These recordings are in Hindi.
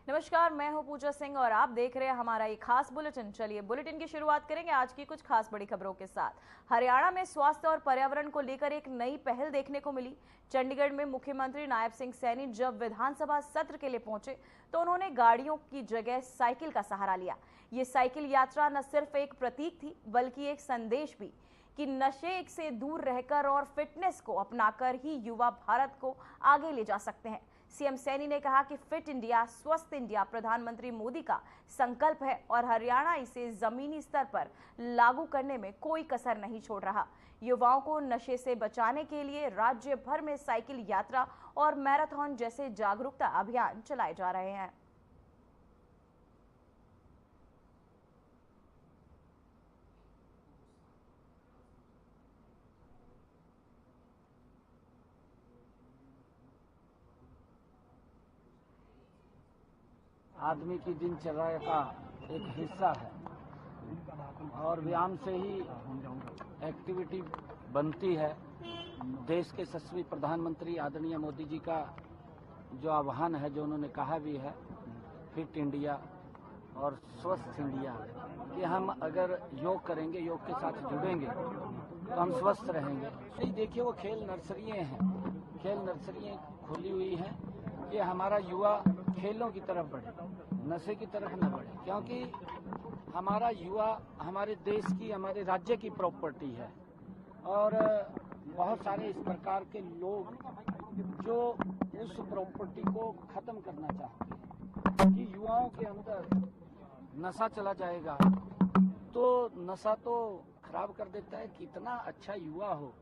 नमस्कार, मैं हूं पूजा सिंह और आप देख रहे हैं हमारा ये खास बुलेटिन। चलिए बुलेटिन की शुरुआत करेंगे आज की कुछ खास बड़ी खबरों के साथ। हरियाणा में स्वास्थ्य और पर्यावरण को लेकर एक नई पहल देखने को मिली। चंडीगढ़ में मुख्यमंत्री नायब सिंह सैनी जब विधानसभा सत्र के लिए पहुंचे तो उन्होंने गाड़ियों की जगह साइकिल का सहारा लिया। ये साइकिल यात्रा न सिर्फ एक प्रतीक थी बल्कि एक संदेश भी कि नशे से दूर रहकर और फिटनेस को अपनाकर ही युवा भारत को आगे ले जा सकते हैं। सीएम सैनी ने कहा कि फिट इंडिया स्वस्थ इंडिया प्रधानमंत्री मोदी का संकल्प है और हरियाणा इसे जमीनी स्तर पर लागू करने में कोई कसर नहीं छोड़ रहा। युवाओं को नशे से बचाने के लिए राज्य भर में साइकिल यात्रा और मैराथन जैसे जागरूकता अभियान चलाए जा रहे हैं। आदमी की दिनचर्या का एक हिस्सा है और व्यायाम से ही एक्टिविटी बनती है। देश के यशस्वी प्रधानमंत्री आदरणीय मोदी जी का जो आह्वान है, जो उन्होंने कहा भी है, फिट इंडिया और स्वस्थ इंडिया, कि हम अगर योग करेंगे, योग के साथ जुड़ेंगे तो हम स्वस्थ रहेंगे। तो देखिए, वो खेल नर्सरियाँ हैं, खेल नर्सरियाँ खुली हुई हैं कि हमारा युवा खेलों की तरफ बढ़े, नशे की तरफ न बढ़े, क्योंकि हमारा युवा हमारे देश की, हमारे राज्य की प्रॉपर्टी है। और बहुत सारे इस प्रकार के लोग जो उस प्रॉपर्टी को खत्म करना चाहते हैं कि युवाओं के अंदर नशा चला जाएगा, तो नशा तो खराब कर देता है। कितना अच्छा युवा हो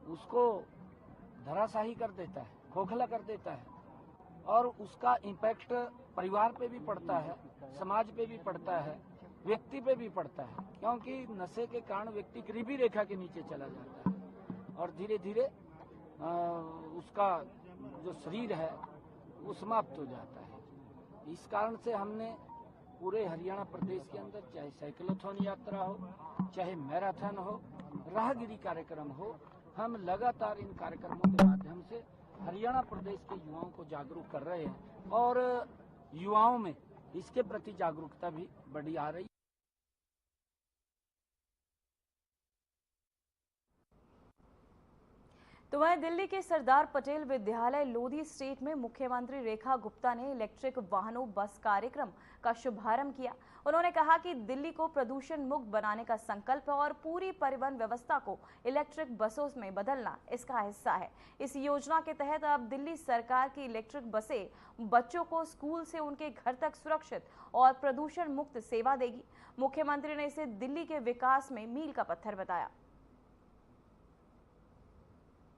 उसको धराशाही कर देता है, खोखला कर देता है, और उसका इम्पैक्ट परिवार पे भी पड़ता है, समाज पे भी पड़ता है, व्यक्ति पे भी पड़ता है, क्योंकि नशे के कारण व्यक्ति गरीबी रेखा के नीचे चला जाता है और धीरे धीरे उसका जो शरीर है वो समाप्त हो जाता है। इस कारण से हमने पूरे हरियाणा प्रदेश के अंदर, चाहे साइक्लोथॉन यात्रा हो, चाहे मैराथन हो, राहगिरी कार्यक्रम हो, हम लगातार इन कार्यक्रमों के माध्यम से हरियाणा प्रदेश के युवाओं को जागरूक कर रहे हैं और युवाओं में इसके प्रति जागरूकता भी बढ़ी आ रही है। तो वहीं दिल्ली के सरदार पटेल विद्यालय लोधी स्टेट में मुख्यमंत्री रेखा गुप्ता ने इलेक्ट्रिक वाहनों बस कार्यक्रम का शुभारंभ किया। उन्होंने कहा कि दिल्ली को प्रदूषण मुक्त बनाने का संकल्प है और पूरी परिवहन व्यवस्था को इलेक्ट्रिक बसों में बदलना इसका हिस्सा है। इस योजना के तहत अब दिल्ली सरकार की इलेक्ट्रिक बसें बच्चों को स्कूल से उनके घर तक सुरक्षित और प्रदूषण मुक्त सेवा देगी। मुख्यमंत्री ने इसे दिल्ली के विकास में मील का पत्थर बताया।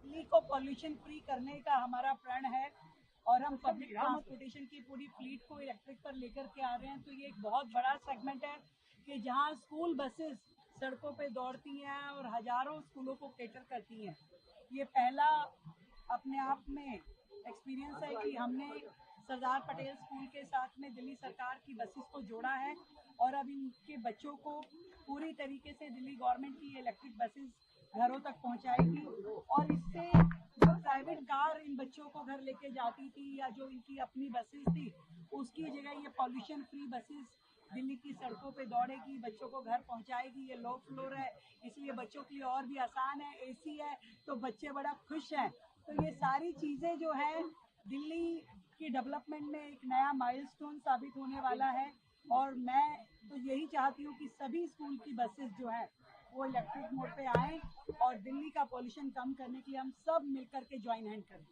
दिल्ली को पॉल्यूशन फ्री करने का हमारा प्रण है और हम पब्लिक ट्रांसपोर्टेशन की पूरी फ्लीट को इलेक्ट्रिक पर लेकर के आ रहे हैं। तो ये एक बहुत बड़ा सेगमेंट है कि जहां स्कूल बसेस सड़कों पे दौड़ती हैं और हजारों स्कूलों को केटर करती हैं। ये पहला अपने आप में एक्सपीरियंस है कि हमने सरदार पटेल स्कूल के साथ में दिल्ली सरकार की बसेस को जोड़ा है और अब इनके बच्चों को पूरी तरीके से दिल्ली गवर्नमेंट की इलेक्ट्रिक बसेस घरों तक पहुंचाएगी और इससे जो प्राइवेट कार इन बच्चों को घर लेके जाती थी या जो इनकी अपनी बसेस थी, उसकी जगह ये पॉल्यूशन फ्री बसेस दिल्ली की सड़कों पे दौड़ेगी, बच्चों को घर पहुंचाएगी। ये लो फ्लोर है, इसलिए बच्चों के लिए और भी आसान है, एसी है तो बच्चे बड़ा खुश हैं। तो ये सारी चीजें जो है दिल्ली की डेवलपमेंट में एक नया माइलस्टोन साबित होने वाला है और मैं तो यही चाहती हूँ कि सभी स्कूल की बसेस जो है वो इलेक्ट्रिक मोड पे आए और दिल्ली का पॉल्यूशन कम करने के लिए हम सब मिलकर के ज्वाइन हैंड करें।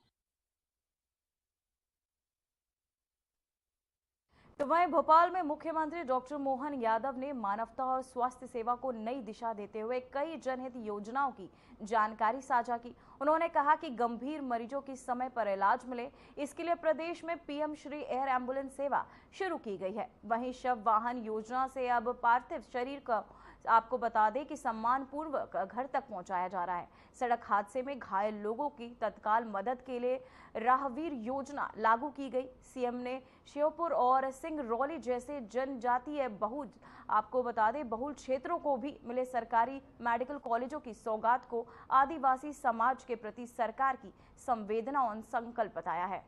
तो वहीं भोपाल में मुख्यमंत्री डॉक्टर मोहन यादव ने मानवता और स्वास्थ्य सेवा को नई दिशा देते हुए कई जनहित योजनाओं की जानकारी साझा की। उन्होंने कहा कि गंभीर मरीजों की समय पर इलाज मिले, इसके लिए प्रदेश में पीएम श्री एयर एम्बुलेंस सेवा शुरू की गई है। वहीं शव वाहन योजना से अब पार्थिव शरीर का आपको बता दें कि सम्मान पूर्वक घर तक पहुंचाया जा रहा है। सड़क हादसे में घायल लोगों की तत्काल मदद के लिए राहवीर योजना लागू की गई। सीएम ने श्योपुर और सिंगरौली जैसे जनजातीय आपको बता दें बहुल क्षेत्रों को भी मिले सरकारी मेडिकल कॉलेजों की सौगात को आदिवासी समाज के प्रति सरकार की संवेदना और संकल्प बताया है।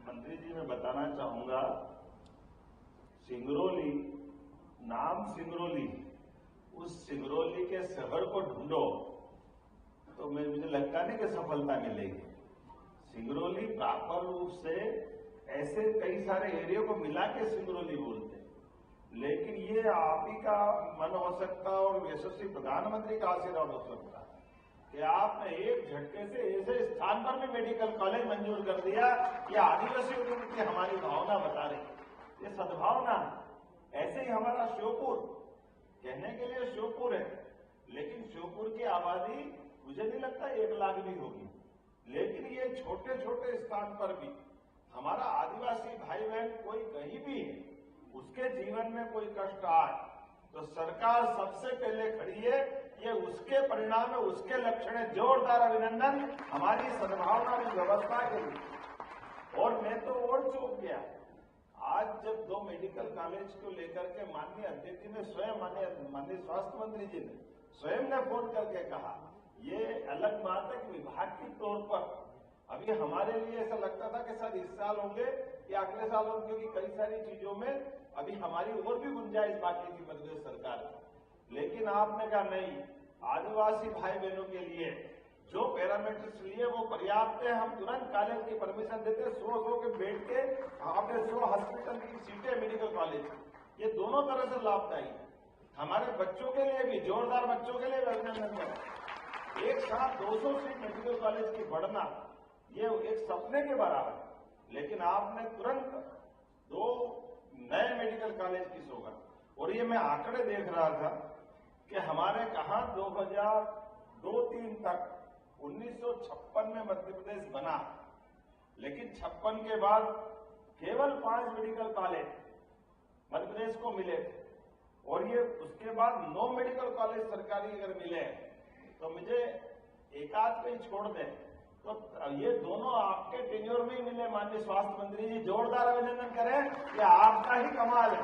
मंत्री जी मैं बताना चाहूंगा, सिंगरौली, नाम सिंगरौली, उस सिंगरौली के शहर को ढूंढो तो मुझे लगता नहीं कि सफलता मिलेगी। सिंगरौली प्रॉपर रूप से ऐसे कई सारे एरिया को मिला के सिंगरौली बोलते हैं, लेकिन ये आप ही का मन हो सकता है और यशस्वी प्रधानमंत्री का आशीर्वाद हो सकता है कि आपने एक झटके से ऐसे स्थान पर भी मेडिकल कॉलेज मंजूर कर दिया। ये आदिवासियों के प्रति हमारी भावना बता रही, ये सद्भावना। ऐसे ही हमारा श्योपुर, कहने के लिए श्योपुर है, लेकिन श्योपुर की आबादी मुझे नहीं लगता 1 लाख भी होगी, लेकिन ये छोटे छोटे स्थान पर भी हमारा आदिवासी भाई बहन कोई कहीं भी है, उसके जीवन में कोई कष्ट आए तो सरकार सबसे पहले खड़ी है। ये उसके परिणाम है, उसके लक्षण है। जोरदार अभिनंदन हमारी सद्भावना की व्यवस्था के लिए। और मैं तो और चौंक गया आज जब 2 मेडिकल कॉलेज को लेकर के माननीय अध्यक्ष जी ने स्वयं, माननीय स्वास्थ्य मंत्री जी ने स्वयं ने फोन करके कहा। ये अलग बात है कि विभाग के तौर पर अभी हमारे लिए ऐसा लगता था कि शायद इस साल होंगे या अगले साल होंगे, क्योंकि कई सारी चीजों में अभी हमारी और भी गुंजाइश बाकी थी मध्य प्रदेश सरकार की। लेकिन आपने कहा नहीं, आदिवासी भाई बहनों के लिए जो पैरामीटर्स लिए वो पर्याप्त है, हम तुरंत कॉलेज की परमिशन देते हैं। 100 के बेड के आपने 100 हॉस्पिटल की सीटें मेडिकल कॉलेज, ये दोनों तरह से लाभदायी है। हमारे बच्चों के लिए भी, जोरदार बच्चों के लिए अभिनंदन करें। एक साथ 200 सीट मेडिकल कॉलेज की बढ़ना ये एक सपने के बराबर है, लेकिन आपने तुरंत 2 नए मेडिकल कॉलेज की सौगात। और ये मैं आंकड़े देख रहा था कि हमारे कहा 2002-3 तक 1956 में मध्य प्रदेश बना, लेकिन 56 के बाद केवल 5 मेडिकल कॉलेज मध्य प्रदेश को मिले थे। और ये उसके बाद 9 मेडिकल कॉलेज सरकारी अगर मिले तो मुझे एक आध पे छोड़ दें तो ये दोनों आपके टेन्योर में ही मिले। माननीय स्वास्थ्य मंत्री जी जोरदार अभिनंदन करें, ये आपका ही कमाल है।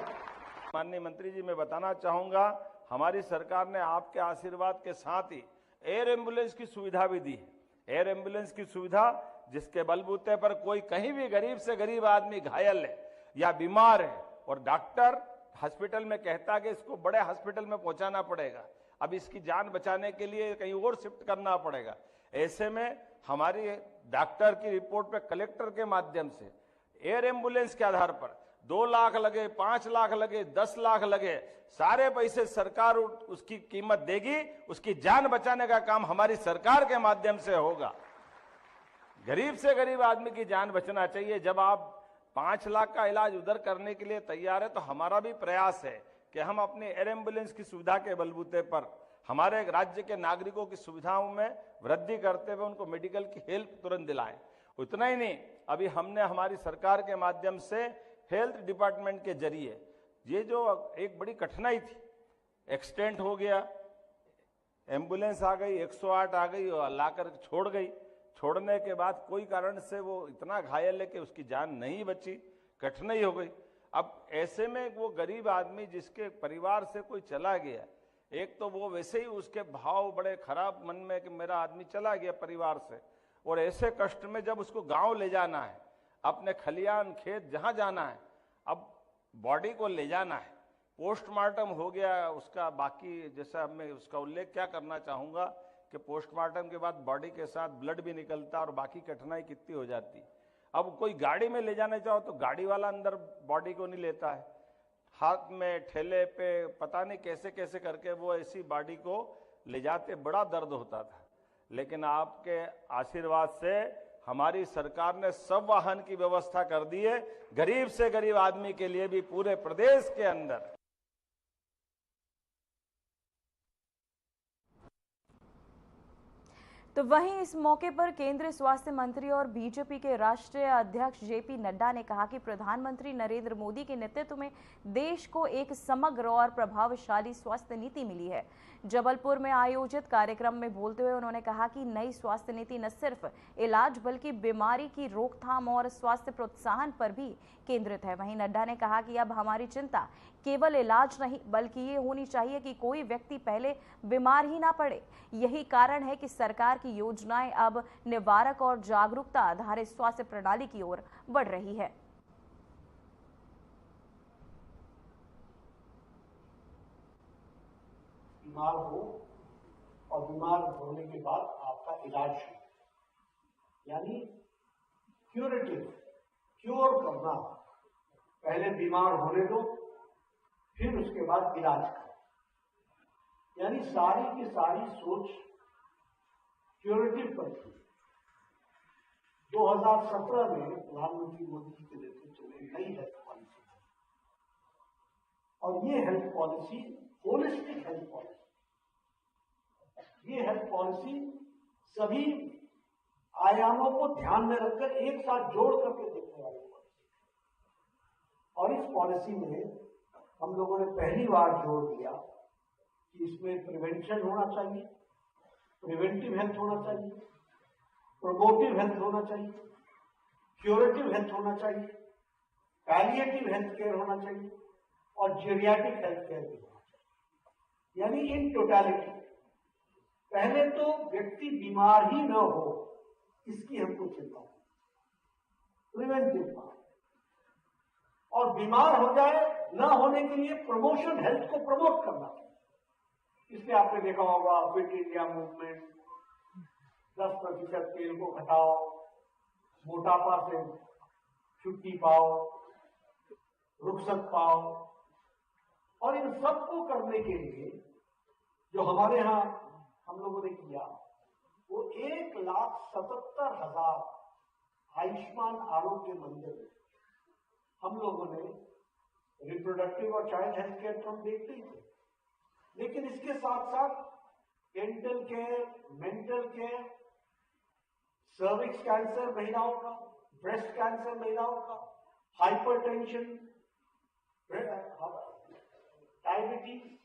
माननीय मंत्री जी मैं बताना चाहूंगा, हमारी सरकार ने आपके आशीर्वाद के साथ ही एयर एम्बुलेंस की सुविधा भी दी है। एयर एम्बुलेंस की सुविधा जिसके बलबूते पर कोई कहीं भी गरीब से गरीब आदमी घायल है या बीमार है और डॉक्टर हॉस्पिटल में कहता है कि इसको बड़े हॉस्पिटल में पहुंचाना पड़ेगा, अब इसकी जान बचाने के लिए कहीं और शिफ्ट करना पड़ेगा। ऐसे में हमारी डॉक्टर की रिपोर्ट पे कलेक्टर के माध्यम से एयर एम्बुलेंस के आधार पर 2 लाख लगे, 5 लाख लगे, 10 लाख लगे, सारे पैसे सरकार उसकी कीमत देगी। उसकी जान बचाने का काम हमारी सरकार के माध्यम से होगा। गरीब से गरीब आदमी की जान बचना चाहिए। जब आप 5 लाख का इलाज उधर करने के लिए तैयार है तो हमारा भी प्रयास है कि हम अपने एयर एम्बुलेंस की सुविधा के बलबूते पर हमारे राज्य के नागरिकों की सुविधाओं में वृद्धि करते हुए उनको मेडिकल की हेल्प तुरंत दिलाएं। उतना ही नहीं, अभी हमने हमारी सरकार के माध्यम से हेल्थ डिपार्टमेंट के जरिए ये जो एक बड़ी कठिनाई थी, एक्सीडेंट हो गया, एम्बुलेंस आ गई, 108 आ गई और लाकर छोड़ गई, छोड़ने के बाद कोई कारण से वो इतना घायल है कि उसकी जान नहीं बची, कठिनाई हो गई। अब ऐसे में वो गरीब आदमी जिसके परिवार से कोई चला गया, एक तो वो वैसे ही उसके भाव बड़े खराब मन में कि मेरा आदमी चला गया परिवार से, और ऐसे कष्ट में जब उसको गांव ले जाना है, अपने खलियान खेत जहां जाना है, अब बॉडी को ले जाना है, पोस्टमार्टम हो गया उसका, बाकी जैसा मैं उसका उल्लेख क्या करना चाहूंगा कि पोस्टमार्टम के बाद बॉडी के साथ ब्लड भी निकलता और बाकी कठिनाई कितनी हो जाती। अब कोई गाड़ी में ले जाने चाहो तो गाड़ी वाला अंदर बॉडी को नहीं लेता है, हाथ में ठेले पे पता नहीं कैसे कैसे करके वो ऐसी बॉडी को ले जाते, बड़ा दर्द होता था। लेकिन आपके आशीर्वाद से हमारी सरकार ने सब वाहन की व्यवस्था कर दी है, गरीब से गरीब आदमी के लिए भी पूरे प्रदेश के अंदर। तो वहीं इस मौके पर केंद्रीय स्वास्थ्य मंत्री और बीजेपी के राष्ट्रीय अध्यक्ष जेपी नड्डा ने कहा कि प्रधानमंत्री नरेंद्र मोदी के नेतृत्व में देश को एक समग्र और प्रभावशाली स्वास्थ्य नीति मिली है। जबलपुर में आयोजित कार्यक्रम में बोलते हुए उन्होंने कहा कि नई स्वास्थ्य नीति न सिर्फ इलाज बल्कि बीमारी की रोकथाम और स्वास्थ्य प्रोत्साहन पर भी केंद्रित है। वहीं नड्डा ने कहा कि अब हमारी चिंता केवल इलाज नहीं बल्कि ये होनी चाहिए कि कोई व्यक्ति पहले बीमार ही ना पड़े। यही कारण है कि सरकार की की योजनाएं अब निवारक और जागरूकता आधारित स्वास्थ्य प्रणाली की ओर बढ़ रही है। बीमार हो और बीमार होने के बाद आपका इलाज शुरू, यानी क्योर करना। पहले बीमार होने दो, फिर उसके बाद इलाज करो, यानी सारी की सारी सोच क्यूरेटिव पर थी। 2017 में प्रधानमंत्री मोदी जी के नेतृत्व में नई हेल्थ पॉलिसी है, और ये health policy holistic health policy, ये हेल्थ पॉलिसी सभी आयामों को ध्यान में रखकर एक साथ जोड़ करके देखने वाली पॉलिसी। और इस पॉलिसी में हम लोगों ने पहली बार जोड़ दिया कि इसमें प्रिवेंशन होना चाहिए, प्रिवेंटिव हेल्थ होना चाहिए, प्रोमोटिव हेल्थ होना चाहिए, क्यूरेटिव हेल्थ होना चाहिए, पैलिएटिव हेल्थ केयर होना चाहिए और जीरियाट्रिक हेल्थ केयर भी होना चाहिए। यानी इन टोटलिटी, पहले तो व्यक्ति बीमार ही न हो इसकी हमको चिंता है, प्रिवेंटिव पार्ट, और बीमार हो जाए न होने के लिए प्रमोशन, हेल्थ को प्रमोट करना चाहिए। इसलिए आपने देखा होगा फिट इंडिया मूवमेंट, 10% तेल को घटाओ, मोटापा से छुट्टी पाओ, रुखसत पाओ, और इन सबको करने के लिए जो हमारे यहाँ हम लोगों ने किया वो 1,77,000 आयुष्मान आरोग्य मंदिर में हम लोगों ने रिप्रोडक्टिव और चाइल्ड हेल्थ केयर तो हम देखते ही थे, लेकिन इसके साथ साथ dental care, mental care, cervix cancer महिलाओं का, ब्रेस्ट कैंसर महिलाओं का, हाइपरटेंशन, डायबिटीज,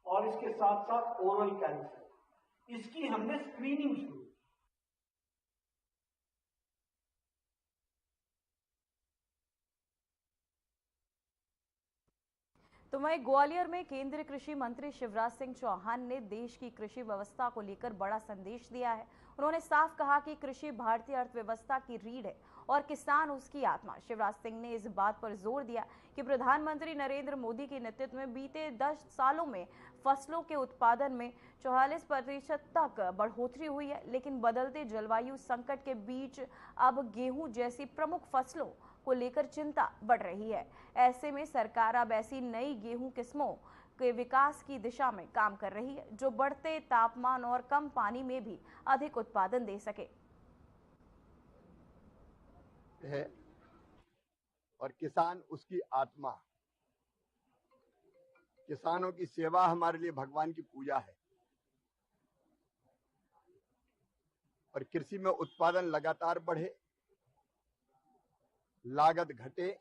और इसके साथ साथ ओरल कैंसर, इसकी हमने स्क्रीनिंग शुरू। तो वहीं ग्वालियर में केंद्रीय कृषि मंत्री शिवराज सिंह चौहान ने देश की कृषि व्यवस्था को लेकर बड़ा संदेश दिया है। उन्होंने साफ कहा कि कृषि भारतीय अर्थव्यवस्था की रीढ़ है और किसान उसकी आत्मा। शिवराज सिंह ने इस बात पर जोर दिया कि प्रधानमंत्री नरेंद्र मोदी के नेतृत्व में बीते 10 सालों में फसलों के उत्पादन में 44% तक बढ़ोतरी हुई है, लेकिन बदलते जलवायु संकट के बीच अब गेहूं जैसी प्रमुख फसलों को लेकर चिंता बढ़ रही है। ऐसे में सरकार अब ऐसी नई गेहूं किस्मों के विकास की दिशा में काम कर रही है जो बढ़ते तापमान और कम पानी में भी अधिक उत्पादन दे सके। है और किसान उसकी आत्मा। किसानों की सेवा हमारे लिए भगवान की पूजा है, और कृषि में उत्पादन लगातार बढ़े, लागत घटे,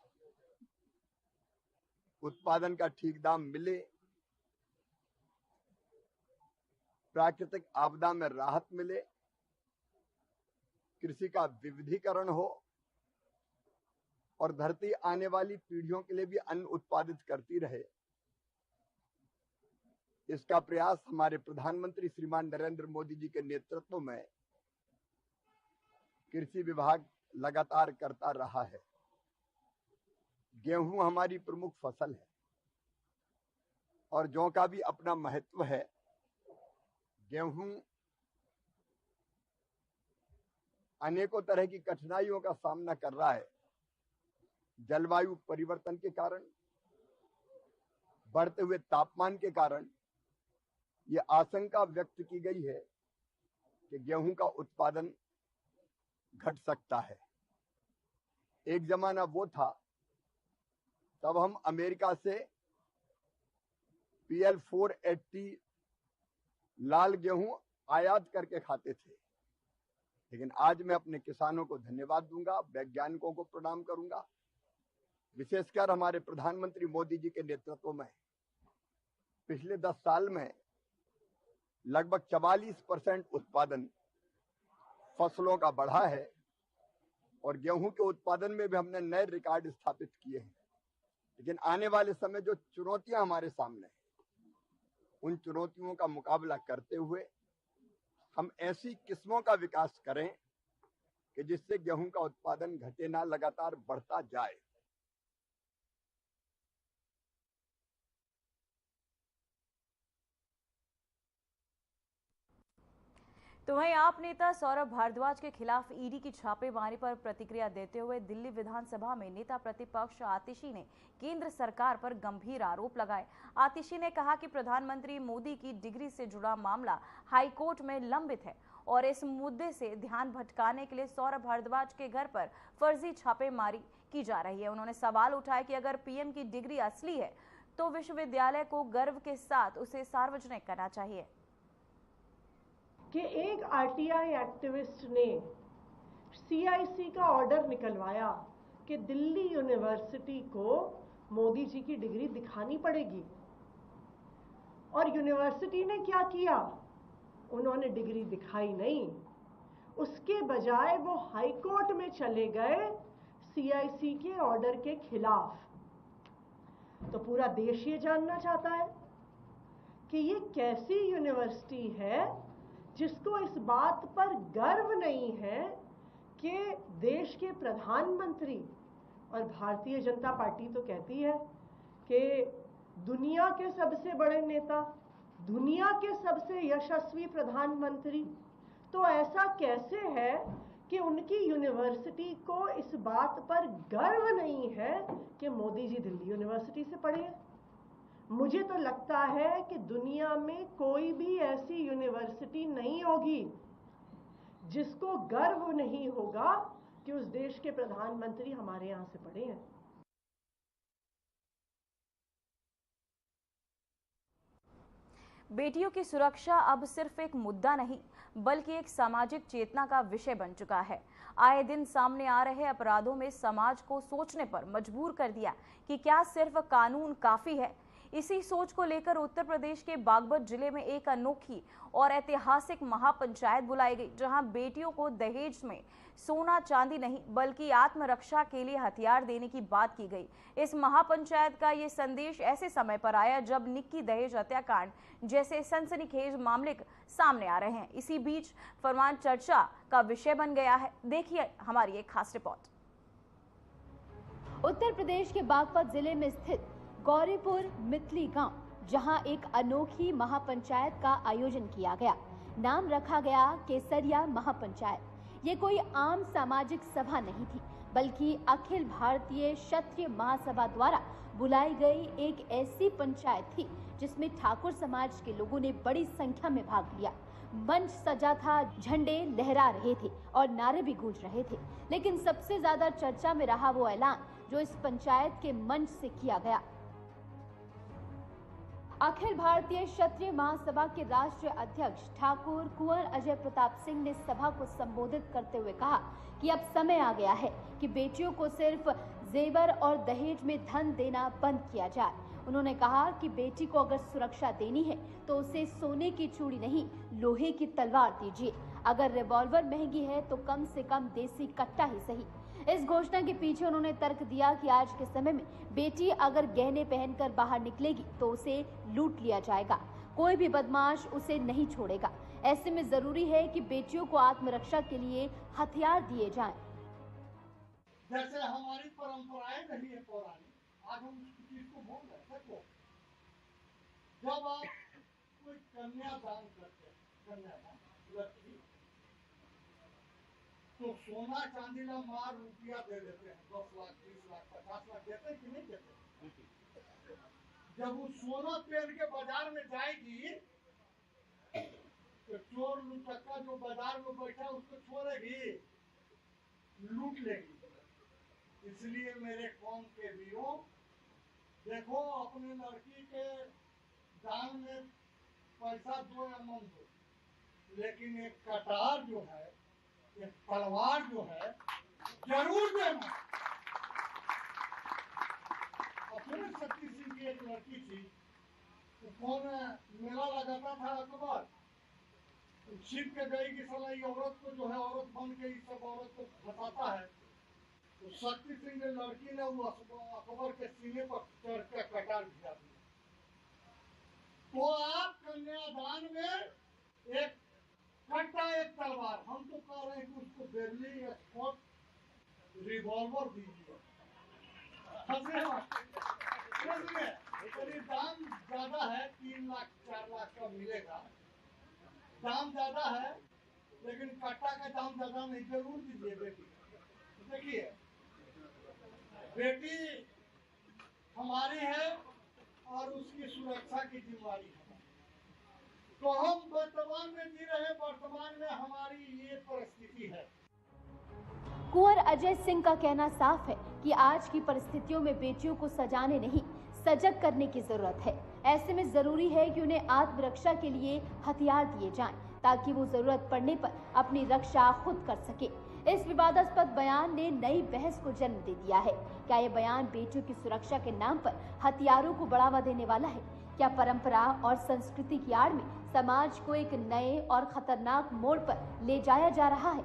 उत्पादन का ठीक दाम मिले, प्राकृतिक आपदा में राहत मिले, कृषि का विविधीकरण हो और धरती आने वाली पीढ़ियों के लिए भी अन्न उत्पादित करती रहे, इसका प्रयास हमारे प्रधानमंत्री श्रीमान नरेंद्र मोदी जी के नेतृत्व में कृषि विभाग लगातार करता रहा है। गेहूं हमारी प्रमुख फसल है और जौ का भी अपना महत्व है। गेहूं अनेकों तरह की कठिनाइयों का सामना कर रहा है। जलवायु परिवर्तन के कारण, बढ़ते हुए तापमान के कारण ये आशंका व्यक्त की गई है कि गेहूं का उत्पादन घट सकता है। एक जमाना वो था तब हम अमेरिका से PL 480 लाल गेहूं आयात करके खाते थे, लेकिन आज मैं अपने किसानों को धन्यवाद दूंगा, वैज्ञानिकों को प्रणाम करूंगा, विशेषकर हमारे प्रधानमंत्री मोदी जी के नेतृत्व में पिछले 10 साल में लगभग 44% उत्पादन फसलों का बढ़ा है और गेहूं के उत्पादन में भी हमने नए रिकॉर्ड स्थापित किए हैं। लेकिन आने वाले समय जो चुनौतियां हमारे सामने हैं, उन चुनौतियों का मुकाबला करते हुए हम ऐसी किस्मों का विकास करें कि जिससे गेहूं का उत्पादन घटे ना, लगातार बढ़ता जाए। तो वहीं आप नेता सौरभ भारद्वाज के खिलाफ ईडी की छापेमारी पर प्रतिक्रिया देते हुए दिल्ली विधानसभा में नेता प्रतिपक्ष आतिशी ने केंद्र सरकार पर गंभीर आरोप लगाए। आतिशी ने कहा कि प्रधानमंत्री मोदी की डिग्री से जुड़ा मामला हाईकोर्ट में लंबित है और इस मुद्दे से ध्यान भटकाने के लिए सौरभ भारद्वाज के घर पर फर्जी छापेमारी की जा रही है। उन्होंने सवाल उठाया कि अगर पीएम की डिग्री असली है तो विश्वविद्यालय को गर्व के साथ उसे सार्वजनिक करना चाहिए। कि एक आरटीआई एक्टिविस्ट ने सीआईसी का ऑर्डर निकलवाया कि दिल्ली यूनिवर्सिटी को मोदी जी की डिग्री दिखानी पड़ेगी, और यूनिवर्सिटी ने क्या किया, उन्होंने डिग्री दिखाई नहीं। उसके बजाय वो हाई कोर्ट में चले गए सीआईसी के ऑर्डर के खिलाफ। तो पूरा देश ये जानना चाहता है कि ये कैसी यूनिवर्सिटी है जिसको इस बात पर गर्व नहीं है कि देश के प्रधानमंत्री, और भारतीय जनता पार्टी तो कहती है कि दुनिया के सबसे बड़े नेता, दुनिया के सबसे यशस्वी प्रधानमंत्री, तो ऐसा कैसे है कि उनकी यूनिवर्सिटी को इस बात पर गर्व नहीं है कि मोदी जी दिल्ली यूनिवर्सिटी से पढ़े हैं। मुझे तो लगता है कि दुनिया में कोई भी ऐसी यूनिवर्सिटी नहीं होगी जिसको गर्व नहीं होगा कि उस देश के प्रधानमंत्री हमारे यहां से पढ़े हैं। बेटियों की सुरक्षा अब सिर्फ एक मुद्दा नहीं बल्कि एक सामाजिक चेतना का विषय बन चुका है। आए दिन सामने आ रहे अपराधों में समाज को सोचने पर मजबूर कर दिया कि क्या सिर्फ कानून काफी है। इसी सोच को लेकर उत्तर प्रदेश के बागपत जिले में एक अनोखी और ऐतिहासिक महापंचायत बुलाई गई, जहां बेटियों को दहेज में सोना चांदी नहीं बल्कि आत्मरक्षा के लिए हथियार देने की बात की गई। इस महापंचायत का ये संदेश ऐसे समय पर आया जब निक्की दहेज हत्याकांड जैसे सनसनीखेज मामले सामने आ रहे हैं। इसी बीच फरमान चर्चा का विषय बन गया है। देखिए हमारी एक खास रिपोर्ट। उत्तर प्रदेश के बागपत जिले में स्थित गौरीपुर मितली गांव, जहां एक अनोखी महापंचायत का आयोजन किया गया। नाम रखा गया केसरिया महापंचायत। ये कोई आम सामाजिक सभा नहीं थी बल्कि अखिल भारतीय क्षत्रिय महासभा द्वारा बुलाई गई एक ऐसी पंचायत थी जिसमें ठाकुर समाज के लोगों ने बड़ी संख्या में भाग लिया। मंच सजा था, झंडे लहरा रहे थे और नारे भी गूंज रहे थे। लेकिन सबसे ज्यादा चर्चा में रहा वो ऐलान जो इस पंचायत के मंच से किया गया। अखिल भारतीय क्षत्रिय महासभा के राष्ट्रीय अध्यक्ष ठाकुर कुंवर अजय प्रताप सिंह ने सभा को संबोधित करते हुए कहा कि अब समय आ गया है कि बेटियों को सिर्फ जेवर और दहेज में धन देना बंद किया जाए। उन्होंने कहा कि बेटी को अगर सुरक्षा देनी है तो उसे सोने की चूड़ी नहीं, लोहे की तलवार दीजिए। अगर रिवॉल्वर महंगी है तो कम से कम देसी कट्टा ही सही। इस घोषणा के पीछे उन्होंने तर्क दिया कि आज के समय में बेटी अगर गहने पहनकर बाहर निकलेगी तो उसे लूट लिया जाएगा, कोई भी बदमाश उसे नहीं छोड़ेगा। ऐसे में जरूरी है कि बेटियों को आत्मरक्षा के लिए हथियार दिए जाएं। जैसे हमारी परंपराएं रही है पौराणिक, आज हम उस चीज को भूल गए। देखो, जब आप कोई कन्यादान करते हैं, कन्यादान लड़की, तो सोना चांदी का मार रुपया दे देते हैं, 10 लाख 20 लाख 50 लाख देते हैं कि नहीं देते। जब वो सोना पहन के बाजार में जाएगी तो चोर लुटक्का जो बाजार में बैठा उसको छोड़ेगी, लूट लेगी। इसलिए मेरे कौम के वीरों, देखो अपने लड़की के दान में पैसा दो या मन दो, लेकिन एक कटार जो है, एक तलवार जो है, जरूर देना। अपने शक्ति सिंह की एक लड़की थी, तो कौन मेला लगाता था अकबर, छिप के गई कि साला ये औरत को जो है औरत बन के इस सब औरत को फंसाता है। तो शक्ति सिंह ने लड़की ने वो अकबर के सीने पर चढ़ के कटार भिजा दिया। तो आप कन्यादान में एक कट्टा एक तलवार, हम तो कह रहे हैं कि उसको बेरली एक्सपोर्ट रिवॉल्वर दीजिए। यदि दाम ज्यादा है, 3 लाख 4 लाख का मिलेगा, दाम ज्यादा है, लेकिन कट्टा का दाम ज्यादा नहीं, जरूर दीजिए बेटी। देखिए, बेटी हमारी है और उसकी सुरक्षा की जिम्मेदारी है। तो हम वर्तमान में जी रहे हैं, वर्तमान में हमारी ये परिस्थिति है। कुंवर अजय सिंह का कहना साफ है कि आज की परिस्थितियों में बेटियों को सजाने नहीं, सजग करने की जरूरत है। ऐसे में जरूरी है कि उन्हें आत्मरक्षा के लिए हथियार दिए जाएं, ताकि वो जरूरत पड़ने पर अपनी रक्षा खुद कर सके। इस विवादास्पद बयान ने नई बहस को जन्म दे दिया है। क्या ये बयान बेटियों की सुरक्षा के नाम पर हथियारों को बढ़ावा देने वाला है? क्या परंपरा और संस्कृति की आड़ में समाज को एक नए और खतरनाक मोड़ पर ले जाया जा रहा है?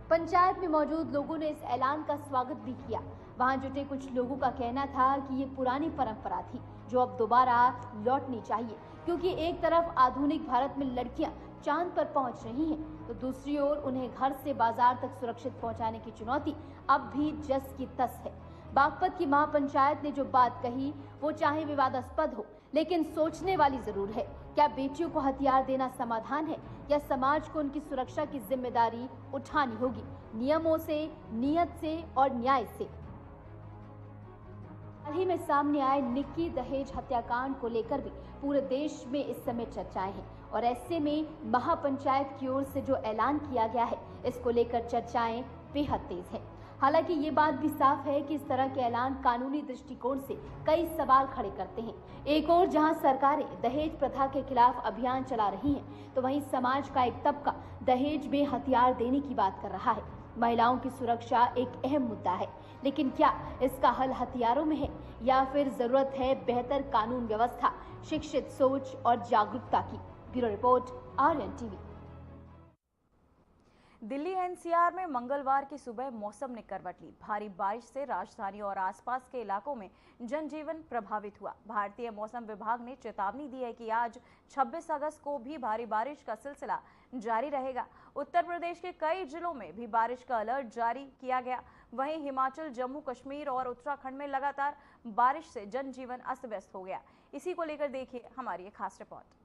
पंचायत में मौजूद लोगों ने इस ऐलान का स्वागत भी किया। वहां जुटे कुछ लोगों का कहना था कि ये पुरानी परंपरा थी जो अब दोबारा लौटनी चाहिए, क्योंकि एक तरफ आधुनिक भारत में लड़कियां चांद पर पहुंच रही हैं, तो दूसरी ओर उन्हें घर से बाजार तक सुरक्षित पहुंचाने की चुनौती अब भी जस की तस है। बागपत की महापंचायत ने जो बात कही वो चाहे विवादास्पद हो, लेकिन सोचने वाली जरूर है। क्या बेटियों को हथियार देना समाधान है या समाज को उनकी सुरक्षा की जिम्मेदारी उठानी होगी, नियमों से, नियत से और न्याय से? हाल ही में सामने आए निक्की दहेज हत्याकांड को लेकर भी पूरे देश में इस समय चर्चाएं हैं, और ऐसे में महापंचायत की ओर से जो ऐलान किया गया है, इसको लेकर चर्चाएं बेहद तेज हैं। हालांकि ये बात भी साफ है कि इस तरह के ऐलान कानूनी दृष्टिकोण से कई सवाल खड़े करते हैं। एक ओर जहां सरकारें दहेज प्रथा के खिलाफ अभियान चला रही हैं, तो वहीं समाज का एक तबका दहेज में हथियार देने की बात कर रहा है। महिलाओं की सुरक्षा एक अहम मुद्दा है, लेकिन क्या इसका हल हथियारों में है या फिर जरूरत है बेहतर कानून व्यवस्था, शिक्षित सोच और जागरूकता की? Bureau report, Aryan TV. Delhi NCR में मंगलवार की सुबह मौसम ने करवट ली। भारी बारिश से राजधानी और आसपास के इलाकों में जनजीवन प्रभावित हुआ। भारतीय मौसम विभाग ने चेतावनी दी है कि आज 26 अगस्त को भी भारी बारिश का सिलसिला जारी रहेगा। उत्तर प्रदेश के कई जिलों में भी बारिश का अलर्ट जारी किया गया। वहीं हिमाचल, जम्मू कश्मीर और उत्तराखंड में लगातार बारिश से जनजीवन अस्त व्यस्त हो गया। इसी को लेकर देखिए हमारी एक खास रिपोर्ट।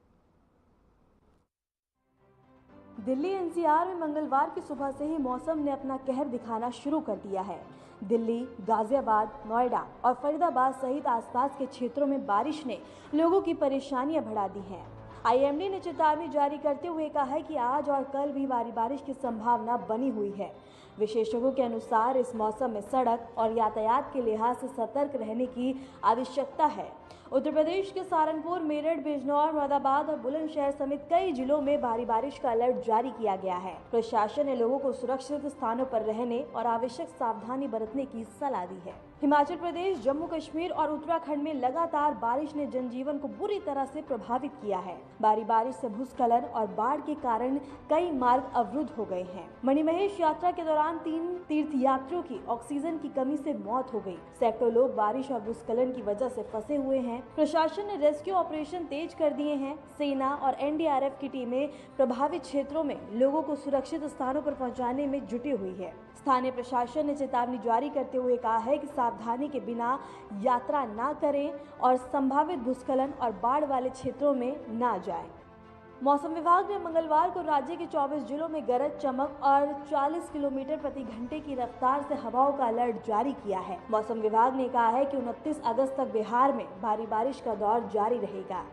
दिल्ली एनसीआर में मंगलवार की सुबह से ही मौसम ने अपना कहर दिखाना शुरू कर दिया है। दिल्ली, गाजियाबाद, नोएडा और फरीदाबाद सहित आसपास के क्षेत्रों में बारिश ने लोगों की परेशानियां बढ़ा दी हैं। आईएमडी ने चेतावनी जारी करते हुए कहा है कि आज और कल भी भारी बारिश की संभावना बनी हुई है। विशेषज्ञों के अनुसार इस मौसम में सड़क और यातायात के लिहाज से सतर्क रहने की आवश्यकता है। उत्तर प्रदेश के सहारनपुर, मेरठ, बिजनौर, मुरादाबाद और बुलंदशहर समेत कई जिलों में भारी बारिश का अलर्ट जारी किया गया है। प्रशासन ने लोगों को सुरक्षित स्थानों पर रहने और आवश्यक सावधानी बरतने की सलाह दी है। हिमाचल प्रदेश, जम्मू कश्मीर और उत्तराखंड में लगातार बारिश ने जनजीवन को बुरी तरह से प्रभावित किया है। भारी बारिश से भूस्खलन और बाढ़ के कारण कई मार्ग अवरुद्ध हो गए हैं। मणिमहेश यात्रा के दौरान 3 तीर्थयात्रियों की ऑक्सीजन की कमी से मौत हो गई। सैकड़ों लोग बारिश और भूस्खलन की वजह से फंसे हुए हैं। प्रशासन ने रेस्क्यू ऑपरेशन तेज कर दिए हैं। सेना और एनडीआरएफ की टीमें प्रभावित क्षेत्रों में लोगों को सुरक्षित स्थानों पर पहुंचाने में जुटी हुई है। स्थानीय प्रशासन ने चेतावनी जारी करते हुए कहा है कि सावधानी के बिना यात्रा न करें और संभावित भूस्खलन और बाढ़ वाले क्षेत्रों में न जाएं। मौसम विभाग ने मंगलवार को राज्य के 24 जिलों में गरज, चमक और 40 किलोमीटर प्रति घंटे की रफ्तार से हवाओं का अलर्ट जारी किया है। मौसम विभाग ने कहा है कि 29 अगस्त तक बिहार में भारी बारिश का दौर जारी रहेगा।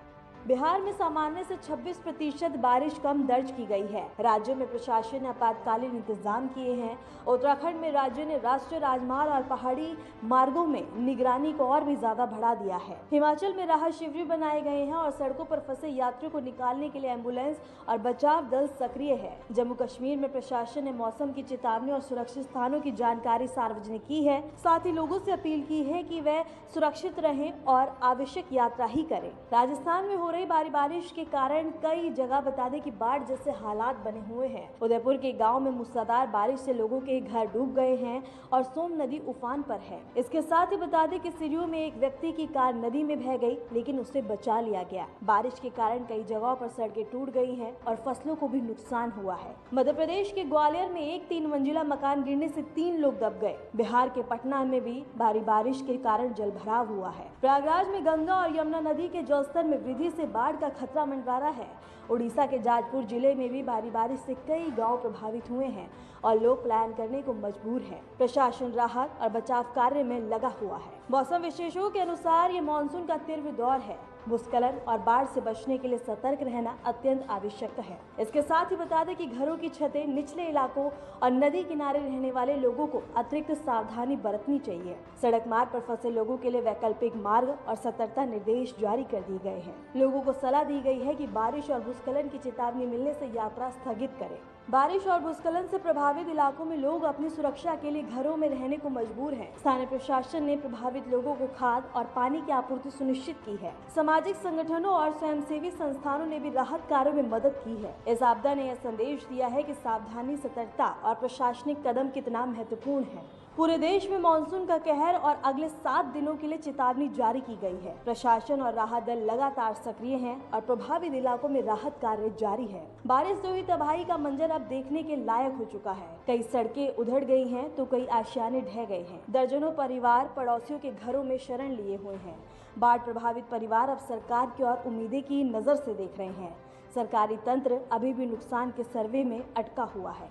बिहार में सामान्य से 26% बारिश कम दर्ज की गई है। राज्य में प्रशासन ने आपातकालीन इंतजाम किए हैं। उत्तराखंड में राज्य ने राष्ट्रीय राजमार्ग और पहाड़ी मार्गों में निगरानी को और भी ज्यादा बढ़ा दिया है। हिमाचल में राहत शिविर बनाए गए हैं और सड़कों पर फंसे यात्रियों को निकालने के लिए एम्बुलेंस और बचाव दल सक्रिय है। जम्मू कश्मीर में प्रशासन ने मौसम की चेतावनी और सुरक्षित स्थानों की जानकारी सार्वजनिक की है। साथ ही लोगों से अपील की है कि वे सुरक्षित रहें और आवश्यक यात्रा ही करें। राजस्थान में हो रही भारी बारिश के कारण कई जगह बता दें कि बाढ़ जैसे हालात बने हुए हैं। उदयपुर के गांव में मूसलाधार बारिश से लोगों के घर डूब गए हैं और सोम नदी उफान पर है। इसके साथ ही बता दें कि सिरियों में एक व्यक्ति की कार नदी में बह गई, लेकिन उसे बचा लिया गया। बारिश के कारण कई जगहों पर सड़कें टूट गई हैं और फसलों को भी नुकसान हुआ है। मध्य प्रदेश के ग्वालियर में एक 3 मंजिला मकान गिरने से 3 लोग दब गए। बिहार के पटना में भी भारी बारिश के कारण जलभराव हुआ है। प्रयागराज में गंगा और यमुना नदी के जलस्तर में वृद्धि से बाढ़ का खतरा मंडरा रहा है। उड़ीसा के जाजपुर जिले में भी भारी बारिश से कई गांव प्रभावित हुए हैं और लोग पलायन करने को मजबूर हैं। प्रशासन राहत और बचाव कार्य में लगा हुआ है। मौसम विशेषज्ञों के अनुसार ये मानसून का तीव्र दौर है। भूस्खलन और बाढ़ से बचने के लिए सतर्क रहना अत्यंत आवश्यक है। इसके साथ ही बता दें कि घरों की छतें, निचले इलाकों और नदी किनारे रहने वाले लोगों को अतिरिक्त सावधानी बरतनी चाहिए। सड़क मार्ग पर फंसे लोगों के लिए वैकल्पिक मार्ग और सतर्कता निर्देश जारी कर दिए गए हैं। लोगों को सलाह दी गई है कि बारिश और भूस्खलन की चेतावनी मिलने से यात्रा स्थगित करें। बारिश और भूस्खलन से प्रभावित इलाकों में लोग अपनी सुरक्षा के लिए घरों में रहने को मजबूर हैं। स्थानीय प्रशासन ने प्रभावित लोगों को खाद और पानी की आपूर्ति सुनिश्चित की है। सामाजिक संगठनों और स्वयंसेवी संस्थानों ने भी राहत कार्यों में मदद की है। इस आपदा ने यह संदेश दिया है कि सावधानी, सतर्कता और प्रशासनिक कदम कितना महत्वपूर्ण है। पूरे देश में मानसून का कहर और अगले 7 दिनों के लिए चेतावनी जारी की गई है। प्रशासन और राहत दल लगातार सक्रिय हैं और प्रभावित इलाकों में राहत कार्य जारी है। बारिश से हुई तबाही का मंजर अब देखने के लायक हो चुका है। कई सड़कें उधड़ गई हैं तो कई आशियाने ढह गए हैं। दर्जनों परिवार पड़ोसियों के घरों में शरण लिए हुए हैं। बाढ़ प्रभावित परिवार अब सरकार की ओर उम्मीदें की नजर से देख रहे हैं। सरकारी तंत्र अभी भी नुकसान के सर्वे में अटका हुआ है।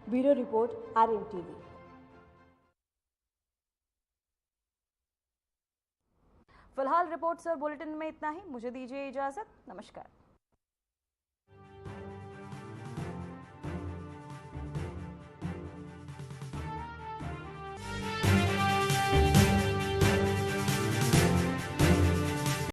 Bureau report, RN TV. फिलहाल रिपोर्ट्स और बुलेटिन में इतना ही। मुझे दीजिए इजाजत। नमस्कार।